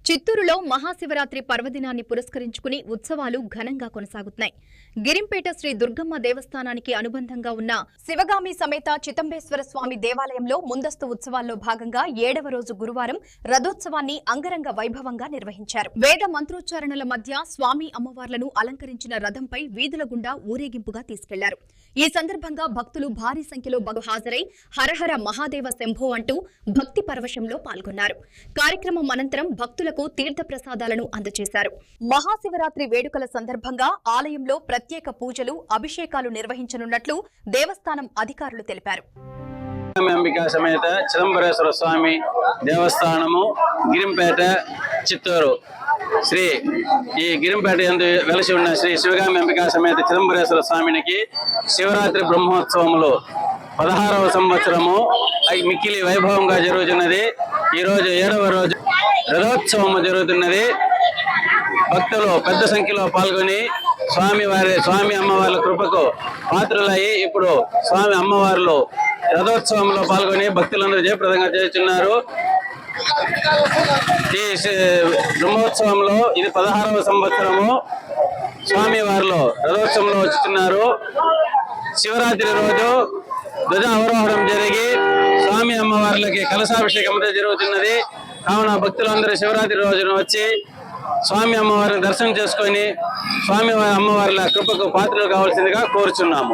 చిత్తూరులో మహాశివరాత్రి పర్వదినాన్ని పురస్కరించుకుని ఉత్సవాలు ఘనంగా కొనసాగుతున్నాయి. గిరింపేట శ్రీ దుర్గమ్మ దేవస్థానానికి అనుబంధంగా ఉన్న శివగామి సమేత చితంబేశ్వర స్వామి దేవాలయంలో ముందస్తు ఉత్సవాల్లో భాగంగా 7వ రోజు గురువారం రథోత్సవాన్ని అంగరంగ వైభవంగా నిర్వహించారు. వేద మంత్రోచ్చారణల మధ్య స్వామి అమ్మవార్లను అలంకరించిన రథంపై వీధుల గుండా ఊరేగింపుగా తీసుకెళ్లారు. ఈ సందర్భంగా భక్తులు భారీ సంఖ్యలో హాజరై హరహర మహాదేవ శంభో అంటూ భక్తి పరవశంలో పాల్గొన్నారు. కార్యక్రమం అనంతరం భక్తులకు తీర్థ ప్రసాదాలను అందజేశారు. మహాశివరాత్రి వేడుకల సందర్భంగా ఆలయంలో ప్రత్యేక పూజలు, అభిషేకాలు నిర్వహించనున్నట్లు దేవస్థానం అధికారులు తెలిపారు. అంబికా సమేత చిదంబరేశ్వర స్వామి దేవస్థానము గిరింపేట చిత్తూరు ఈ గిరింపేట యందు వెలసి ఉన్న శ్రీ శివగామి అంబికా సమేత చిదంబరేశ్వర స్వామినికి శివరాత్రి బ్రహ్మోత్సవములు 16వ సంవత్సరము మిక్కిలి వైభవంగా జరుగుతున్నది. ఈ రోజు 7వ రోజు రథోత్సవము జరుగుతున్నది. భక్తులు పెద్ద సంఖ్యలో పాల్గొని స్వామి అమ్మవార్ల కృపకు పాత్రులయ్యి ఇప్పుడు స్వామి అమ్మవార్లు రథోత్సవంలో పాల్గొని భక్తులందరూ జయప్రదంగా చేస్తున్నారు. ఈ బ్రహ్మోత్సవంలో ఇది 16వ సంవత్సరము స్వామి వారిలో రథోత్సవంలో వచ్చుతున్నారు. శివరాత్రి రోజు ధ్వజ అవరోహణం జరిగి స్వామి అమ్మవార్లకి కలశాభిషేకం జరుగుతున్నది. కావున భక్తులందరూ శివరాత్రి రోజున వచ్చి స్వామి అమ్మవారిని దర్శనం చేసుకొని స్వామి అమ్మవార్ల కృపకు పాత్రలు కావాల్సిందిగా కోరుచున్నాము.